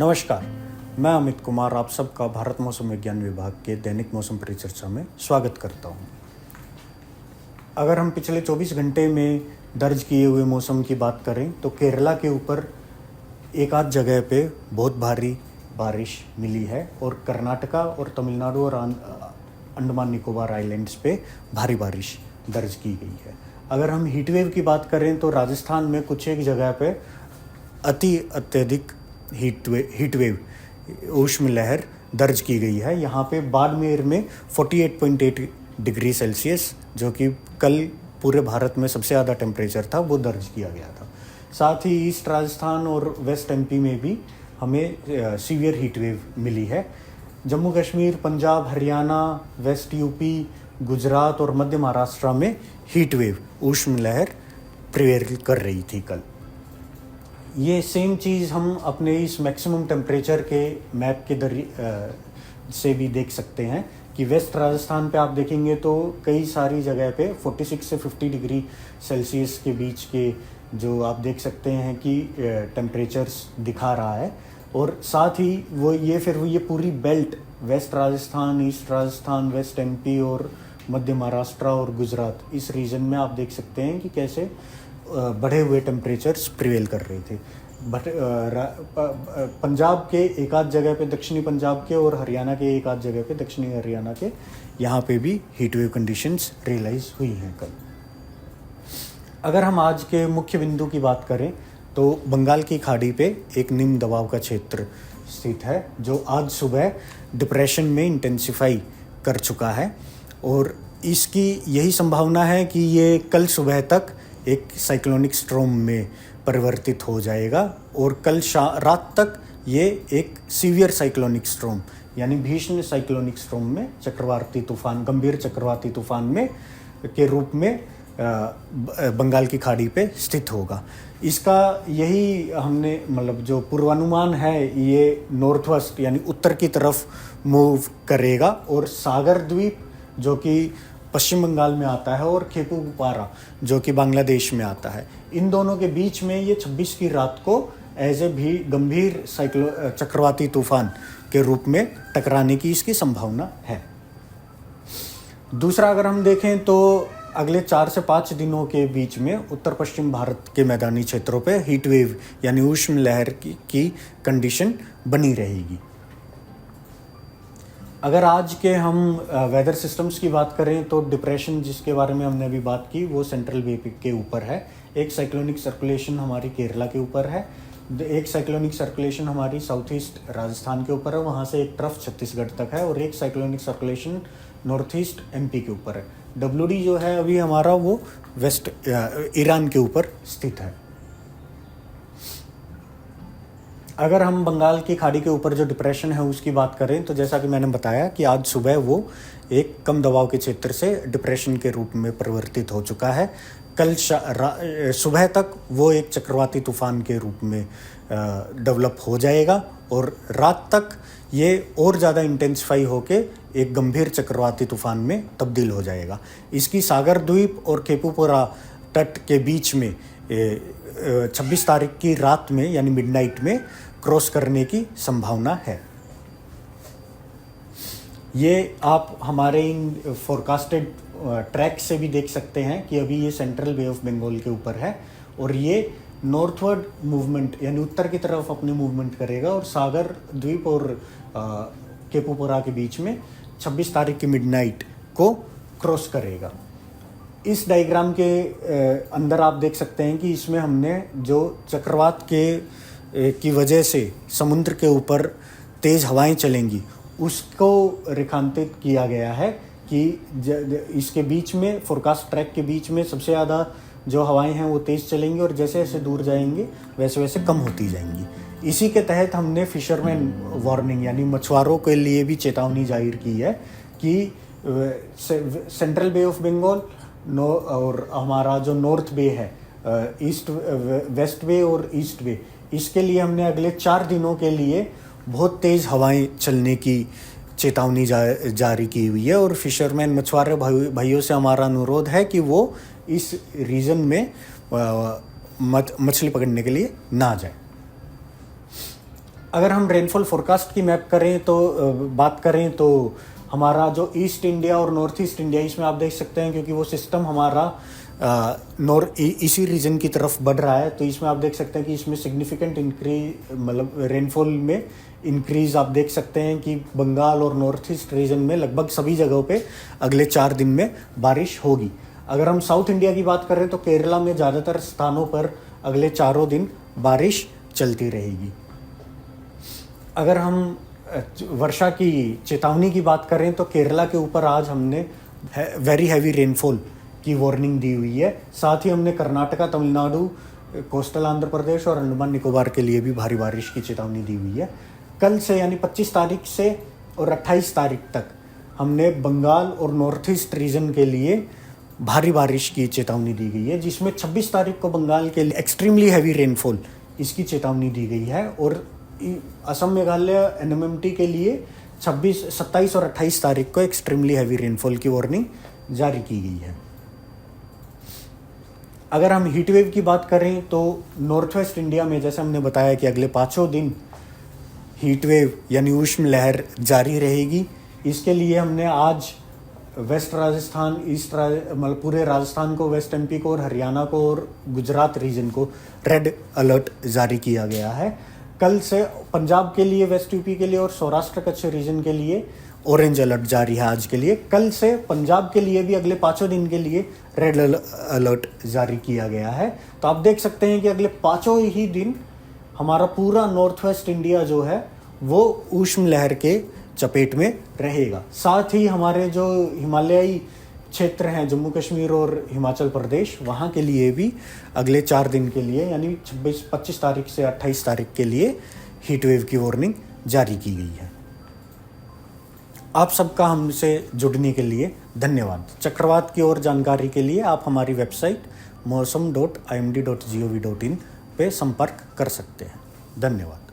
नमस्कार, मैं अमित कुमार आप सबका भारत मौसम विज्ञान विभाग के दैनिक मौसम परिचर्चा में स्वागत करता हूं। अगर हम पिछले 24 घंटे में दर्ज किए हुए मौसम की बात करें तो केरला के ऊपर एक आध जगह पे बहुत भारी बारिश मिली है और कर्नाटका और तमिलनाडु और अंडमान निकोबार आइलैंड्स पे भारी बारिश दर्ज की गई है। अगर हम हीट वेव की बात करें तो राजस्थान में कुछ एक जगह पे अत्यधिक हीट वेव उष्ण लहर दर्ज की गई है। यहाँ पे बाड़मेर में 48.8 डिग्री सेल्सियस, जो कि कल पूरे भारत में सबसे ज़्यादा टेम्परेचर था, वो दर्ज किया गया था। साथ ही ईस्ट राजस्थान और वेस्ट एमपी में भी हमें सीवियर हीट वेव मिली है। जम्मू कश्मीर, पंजाब, हरियाणा, वेस्ट यूपी, गुजरात और मध्य महाराष्ट्र में हीट वेव उष्ण लहर प्रिवेल कर रही थी कल। ये सेम चीज़ हम अपने इस मैक्सिमम टेम्परेचर के मैप के से भी देख सकते हैं कि वेस्ट राजस्थान पे आप देखेंगे तो कई सारी जगह पे 46 से 50 डिग्री सेल्सियस के बीच के जो आप देख सकते हैं कि टेम्परेचर्स दिखा रहा है। और साथ ही ये पूरी belt west Rajasthan, east Rajasthan, west MP और मध्य महाराष्ट्र और गुजरात, इस रीजन में आप देख सकते हैं कि कैसे बढ़े हुए टेम्परेचर्स प्रिवेल कर रहे थे। बट पंजाब के एक आध जगह पे, दक्षिणी पंजाब के और हरियाणा के एक आध जगह पे, दक्षिणी हरियाणा के, यहाँ पे भी हीट वेव कंडीशंस रियलाइज हुई हैं कल। अगर हम आज के मुख्य बिंदु की बात करें तो बंगाल की खाड़ी पे एक निम्न दबाव का क्षेत्र स्थित है, जो आज सुबह डिप्रेशन में इंटेंसिफाई कर चुका है और इसकी यही संभावना है कि ये कल सुबह तक एक साइक्लोनिक स्ट्रॉम में परिवर्तित हो जाएगा और कल रात तक ये एक सीवियर साइक्लोनिक स्ट्रॉम यानी भीषण साइक्लोनिक स्ट्रॉम में गंभीर चक्रवाती तूफान में के रूप में बंगाल की खाड़ी पे स्थित होगा। इसका यही हमने जो पूर्वानुमान है, ये नॉर्थ वेस्ट यानी उत्तर की तरफ मूव करेगा और सागर द्वीप, जो कि पश्चिम बंगाल में आता है, और खेपुपारा, जो कि बांग्लादेश में आता है, इन दोनों के बीच में ये 26 की रात को एज ए भी गंभीर चक्रवाती तूफान के रूप में टकराने की इसकी संभावना है। दूसरा, अगर हम देखें तो अगले 4 से 5 दिनों के बीच में उत्तर पश्चिम भारत के मैदानी क्षेत्रों पे हीट वेव यानी उष्ण लहर की कंडीशन बनी रहेगी। अगर आज के हम वेदर सिस्टम्स की बात करें तो डिप्रेशन, जिसके बारे में हमने अभी बात की, वो सेंट्रल वे के ऊपर है। एक साइक्लोनिक सर्कुलेशन हमारी केरला के ऊपर है, एक साइक्लोनिक सर्कुलेशन हमारी साउथ ईस्ट राजस्थान के ऊपर है, वहाँ से एक ट्रफ छत्तीसगढ़ तक है, और एक cyclonic circulation north east MP के ऊपर है। WD जो है अभी हमारा वो वेस्ट ईरान के ऊपर स्थित है। अगर हम बंगाल की खाड़ी के ऊपर जो डिप्रेशन है उसकी बात करें तो जैसा कि मैंने बताया कि आज सुबह वो एक कम दबाव के क्षेत्र से डिप्रेशन के रूप में परिवर्तित हो चुका है। कल सुबह तक वो एक चक्रवाती तूफान के रूप में डेवलप हो जाएगा और रात तक ये और ज़्यादा इंटेंसिफाई होके एक गंभीर चक्रवाती तूफान में तब्दील हो जाएगा। इसकी सागर द्वीप और खेपुपारा तट के बीच में 26 तारीख की रात में यानी मिडनाइट में क्रॉस करने की संभावना है। ये आप हमारे इन फोरकास्टेड ट्रैक से भी देख सकते हैं कि अभी ये सेंट्रल बे ऑफ बंगाल के ऊपर है और ये नॉर्थवर्ड मूवमेंट यानी उत्तर की तरफ अपनी मूवमेंट करेगा और सागर द्वीप और केपुपारा के बीच में 26 तारीख की मिडनाइट को क्रॉस करेगा। इस डायग्राम के अंदर आप देख सकते हैं कि इसमें हमने जो चक्रवात की वजह से समुद्र के ऊपर तेज़ हवाएं चलेंगी उसको रेखांकित किया गया है कि इसके बीच में फोरकास्ट ट्रैक के बीच में सबसे ज़्यादा जो हवाएं हैं वो तेज़ चलेंगी और जैसे जैसे दूर जाएंगे वैसे वैसे कम होती जाएंगी। इसी के तहत हमने फिशरमैन वार्निंग यानी मछुआरों के लिए भी चेतावनी जाहिर की है कि सेंट्रल बे ऑफ बंगाल और हमारा जो नॉर्थ बे है, वेस्ट बे और ईस्ट बे, इसके लिए हमने अगले 4 दिनों के लिए बहुत तेज़ हवाएं चलने की चेतावनी जारी की हुई है। और फिशरमैन मछुआरे भाइयों से हमारा अनुरोध है कि वो इस रीजन में मछली पकड़ने के लिए ना जाए। अगर हम रेनफॉल फोरकास्ट की बात करें तो हमारा जो ईस्ट इंडिया और नॉर्थ ईस्ट इंडिया, इसमें आप देख सकते हैं क्योंकि वो सिस्टम हमारा इसी रीजन की तरफ बढ़ रहा है, तो इसमें आप देख सकते हैं कि इसमें सिग्निफिकेंट इंक्रीज, मतलब रेनफॉल में इंक्रीज आप देख सकते हैं कि बंगाल और नॉर्थ ईस्ट रीजन में लगभग सभी जगहों पे अगले 4 दिन में बारिश होगी। अगर हम साउथ इंडिया की बात करें तो केरला में ज़्यादातर स्थानों पर अगले 4 दिन बारिश चलती रहेगी। अगर हम वर्षा की चेतावनी की बात करें तो केरला के ऊपर आज हमने वेरी हैवी रेनफॉल की वार्निंग दी हुई है। साथ ही हमने कर्नाटका, तमिलनाडु, कोस्टल आंध्र प्रदेश और अंडमान निकोबार के लिए भी भारी बारिश की चेतावनी दी हुई है। कल से यानी 25 तारीख से और 28 तारीख तक हमने बंगाल और नॉर्थ ईस्ट रीजन के लिए भारी बारिश की चेतावनी दी गई है, जिसमें 26 तारीख को बंगाल के लिए एक्सट्रीमली हैवी रेनफॉल इसकी चेतावनी दी गई है और असम, मेघालय, एनएमएमटी के लिए 26, 27 और 28 तारीख को एक्सट्रीमली हैवी रेनफॉल की वार्निंग जारी की गई है। अगर हम हीट वेव की बात करें तो नॉर्थ वेस्ट इंडिया में जैसे हमने बताया कि अगले 5 दिन हीट वेव यानी उष्ण लहर जारी रहेगी। इसके लिए हमने आज वेस्ट राजस्थान, मतलब पूरे राजस्थान को, वेस्ट एमपी को और हरियाणा को और गुजरात रीजन को रेड अलर्ट जारी किया गया है। कल से पंजाब के लिए, वेस्ट यूपी के लिए और सौराष्ट्र कच्छ रीजन के लिए ऑरेंज अलर्ट जारी है आज के लिए। कल से पंजाब के लिए भी अगले 5 दिन के लिए रेड अलर्ट जारी किया गया है। तो आप देख सकते हैं कि अगले 5 ही दिन हमारा पूरा नॉर्थ वेस्ट इंडिया जो है वो उष्ण लहर के चपेट में रहेगा। साथ ही हमारे जो हिमालयी क्षेत्र हैं, जम्मू कश्मीर और हिमाचल प्रदेश, वहाँ के लिए भी अगले 4 दिन के लिए यानी 25 तारीख से 28 तारीख के लिए हीट वेव की वार्निंग जारी की गई है। आप सबका हमसे जुड़ने के लिए धन्यवाद। चक्रवात की और जानकारी के लिए आप हमारी वेबसाइट मौसम.imd.gov.in पे संपर्क कर सकते हैं। धन्यवाद।